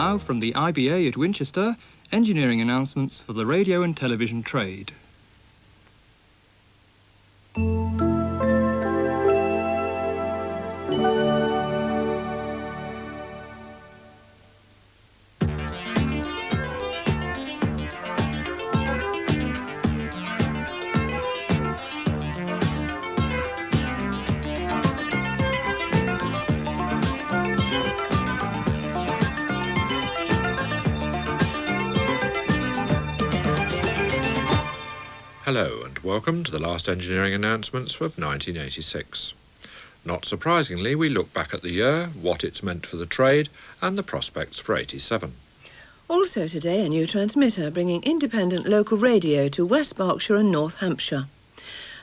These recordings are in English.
now from the IBA at Winchester, engineering announcements for the radio and television trade. Hello and welcome to the last engineering announcements for 1986. Not surprisingly, we look back at the year, what it's meant for the trade and the prospects for 87. Also today, a new transmitter bringing independent local radio to West Berkshire and North Hampshire.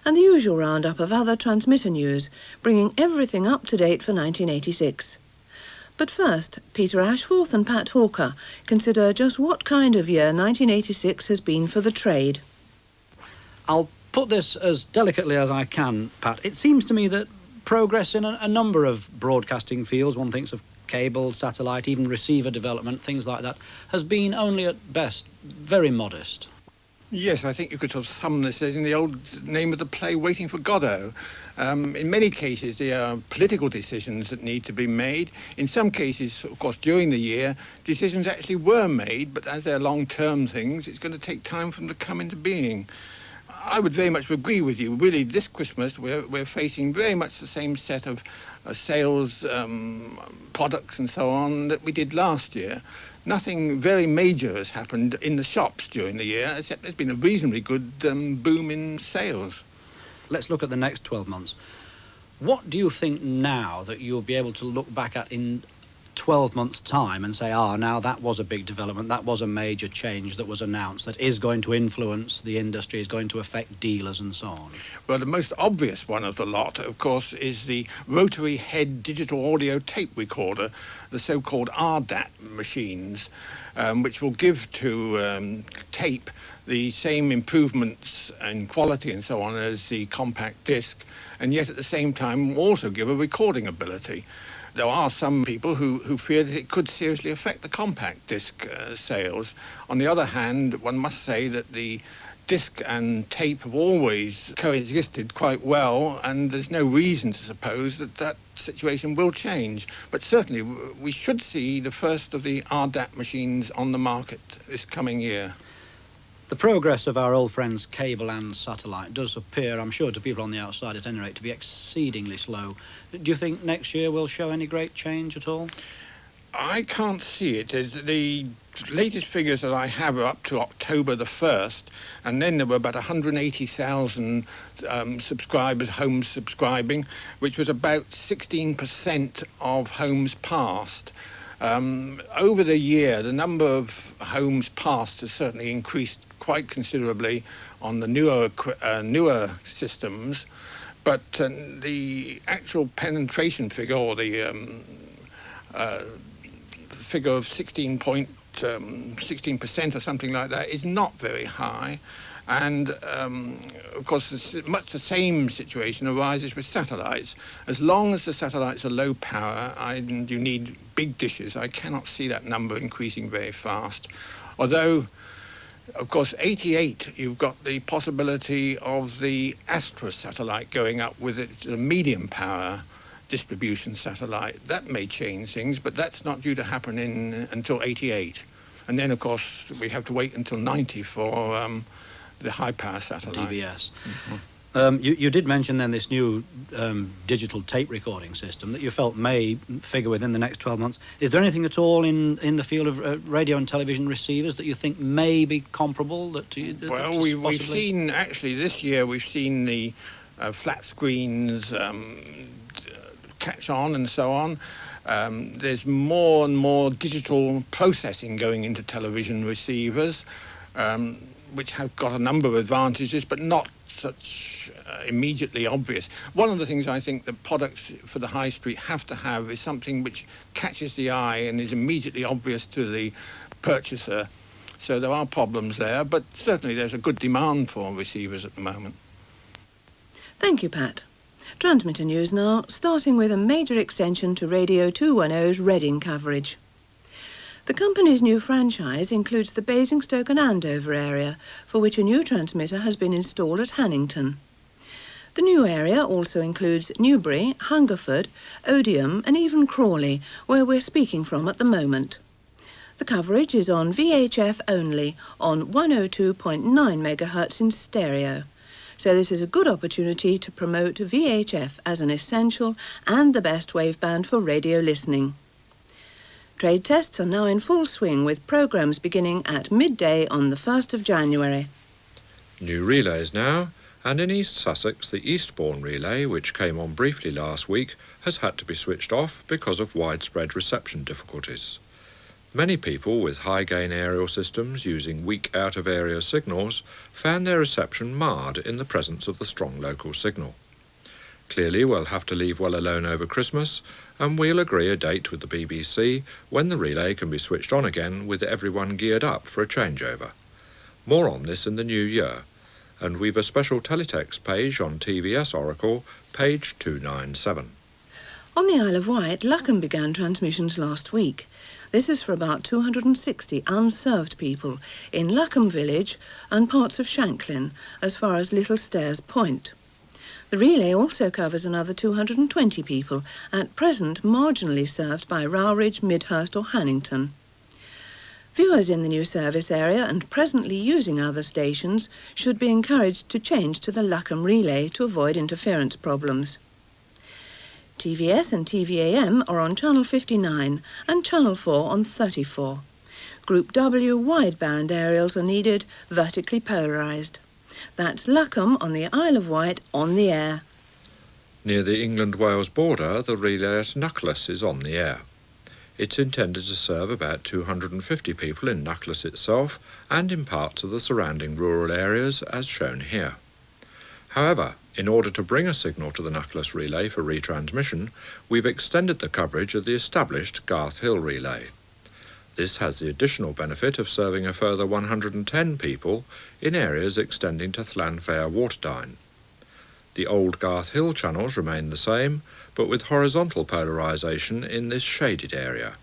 And the usual roundup of other transmitter news, bringing everything up to date for 1986. But first, Peter Ashforth and Pat Hawker consider just what kind of year 1986 has been for the trade. I'll put this as delicately as I can, Pat. It seems to me that progress in a number of broadcasting fields, one thinks of cable, satellite, even receiver development, things like that, has been only at best very modest. Yes, I think you could sort of sum this as in the old name of the play, Waiting for Godot. In many cases, there are political decisions that need to be made. In some cases, of course, during the year, decisions actually were made, but as they're long-term things, it's going to take time for them to come into being. I would very much agree with you. Really, this Christmas, we're facing very much the same set of sales, products and so on that we did last year. Nothing very major has happened in the shops during the year, except there's been a reasonably good boom in sales. Let's look at the next 12 months. What do you think now that you'll be able to look back at in 12 months' time and say, now that was a big development, that was a major change that was announced, that is going to influence the industry, is going to affect dealers and so on? Well, the most obvious one of the lot, of course, is the rotary head digital audio tape recorder, the so-called RDAT machines, which will give to tape the same improvements in quality and so on as the compact disc, and yet at the same time also give a recording ability. There are some people who fear that it could seriously affect the compact disc sales. On the other hand, one must say that the disc and tape have always coexisted quite well, and there's no reason to suppose that that situation will change. But certainly we should see the first of the RDAT machines on the market this coming year. The progress of our old friends cable and satellite does appear, I'm sure to people on the outside at any rate, to be exceedingly slow. Do you think next year will show any great change at all? I can't see it. The latest figures that I have are up to October the 1st, and then there were about 180,000 subscribers, homes subscribing, which was about 16% of homes passed. Over the year, the number of homes passed has certainly increased quite considerably on the newer systems, but the actual penetration figure, or the figure of 16% or something like that, is not very high. And, of course, much the same situation arises with satellites. As long as the satellites are low power and you need big dishes, I cannot see that number increasing very fast. Although, of course, 88, you've got the possibility of the Astra satellite going up with its medium power distribution satellite. That may change things, but that's not due to happen until 88. And then, of course, we have to wait until 90 for the high-power satellite. DBS. Mm-hmm. You did mention then this new digital tape recording system that you felt may figure within the next 12 months. Is there anything at all in the field of radio and television receivers that you think may be comparable? Well, we've seen, actually, this year we've seen the flat screens catch on and so on. There's more and more digital processing going into television receivers, which have got a number of advantages, but not such immediately obvious. One of the things I think that products for the high street have to have is something which catches the eye and is immediately obvious to the purchaser. So there are problems there, but certainly there's a good demand for receivers at the moment. Thank you, Pat. Transmitter news now, starting with a major extension to Radio 210's Reading coverage. The company's new franchise includes the Basingstoke and Andover area, for which a new transmitter has been installed at Hannington. The new area also includes Newbury, Hungerford, Odium and even Crawley, where we're speaking from at the moment. The coverage is on VHF only, on 102.9 MHz in stereo. So this is a good opportunity to promote VHF as an essential and the best waveband for radio listening. Trade tests are now in full swing, with programmes beginning at midday on the 1st of January. New relays now, and in East Sussex the Eastbourne relay, which came on briefly last week, has had to be switched off because of widespread reception difficulties. Many people with high-gain aerial systems using weak out-of-area signals found their reception marred in the presence of the strong local signal. Clearly we'll have to leave well alone over Christmas, and we'll agree a date with the BBC when the relay can be switched on again with everyone geared up for a changeover. More on this in the new year, and we've a special teletext page on TVS Oracle, page 297. On the Isle of Wight, Luckham began transmissions last week. This is for about 260 unserved people in Luckham Village and parts of Shanklin, as far as Little Stairs Point. The relay also covers another 220 people, at present marginally served by Rowridge, Midhurst or Hannington. Viewers in the new service area and presently using other stations should be encouraged to change to the Luckham relay to avoid interference problems. TVS and TVAM are on Channel 59 and Channel 4 on 34. Group W wideband aerials are needed, vertically polarised. That's Luckham on the Isle of Wight on the air. Near the England-Wales border, the relay at Nuckless is on the air. It's intended to serve about 250 people in Nuckless itself and in parts of the surrounding rural areas, as shown here. However, in order to bring a signal to the Nuckless relay for retransmission, we've extended the coverage of the established Garth Hill relay. This has the additional benefit of serving a further 110 people in areas extending to Llanfair Waterdyne. The old Garth Hill channels remain the same, but with horizontal polarisation in this shaded area.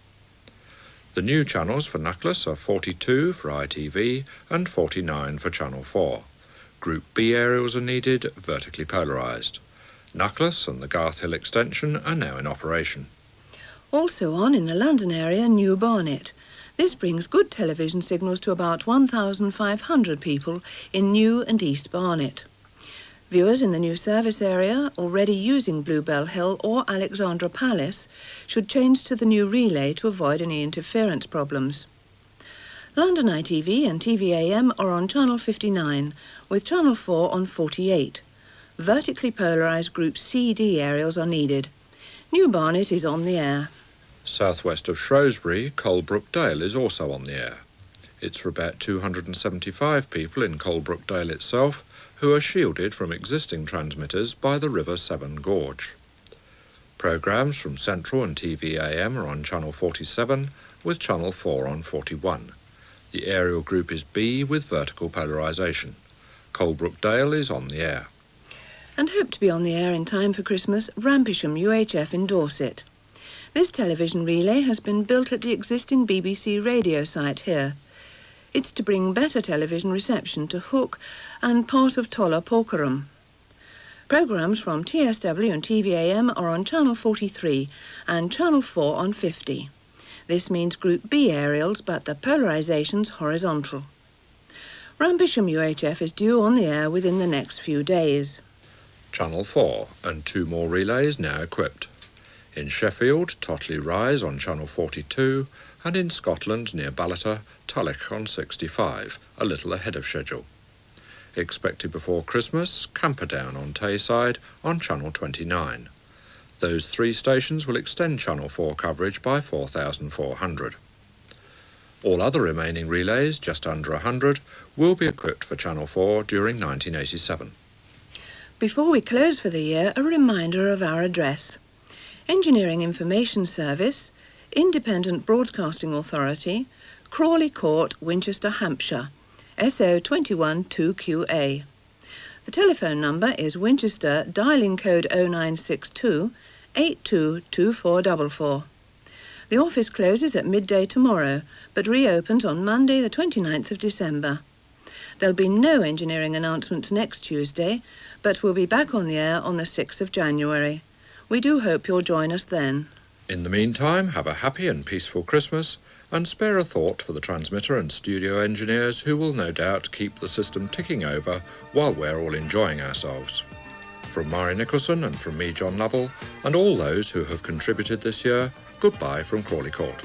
The new channels for Nuckless are 42 for ITV and 49 for Channel 4. Group B aerials are needed, vertically polarised. Nuckless and the Garth Hill extension are now in operation. Also on in the London area, New Barnet. This brings good television signals to about 1,500 people in New and East Barnet. Viewers in the new service area already using Bluebell Hill or Alexandra Palace should change to the new relay to avoid any interference problems. London ITV and TVAM are on Channel 59, with Channel 4 on 48. Vertically polarised Group CD aerials are needed. New Barnet is on the air. Southwest of Shrewsbury, Colebrook Dale is also on the air. It's for about 275 people in Colebrook Dale itself, who are shielded from existing transmitters by the River Severn Gorge. Programmes from Central and TVAM are on Channel 47, with Channel 4 on 41. The aerial group is B with vertical polarisation. Colebrook Dale is on the air. And hope to be on the air in time for Christmas, Rampisham UHF in Dorset. This television relay has been built at the existing BBC radio site here. It's to bring better television reception to Hook and part of Tolla Porkeraam. Programmes from TSW and TVAM are on Channel 43 and Channel 4 on 50. This means Group B aerials, but the polarisation's horizontal. Rampisham UHF is due on the air within the next few days. Channel 4 and 2 more relays now equipped. In Sheffield, Totley Rise on Channel 42, and in Scotland near Ballater, Tulloch on 65, a little ahead of schedule. Expected before Christmas, Camperdown on Tayside on Channel 29. Those 3 stations will extend Channel 4 coverage by 4,400. All other remaining relays, just under 100, will be equipped for Channel 4 during 1987. Before we close for the year, a reminder of our address. Engineering Information Service, Independent Broadcasting Authority, Crawley Court, Winchester, Hampshire, SO 212QA. The telephone number is Winchester, dialing code 0962 822444. The office closes at midday tomorrow, but reopens on Monday the 29th of December. There'll be no engineering announcements next Tuesday, but we'll be back on the air on the 6th of January. We do hope you'll join us then. In the meantime, have a happy and peaceful Christmas, and spare a thought for the transmitter and studio engineers who will no doubt keep the system ticking over while we're all enjoying ourselves. From Murray Nicholson and from me, John Lovell, and all those who have contributed this year, goodbye from Crawley Court.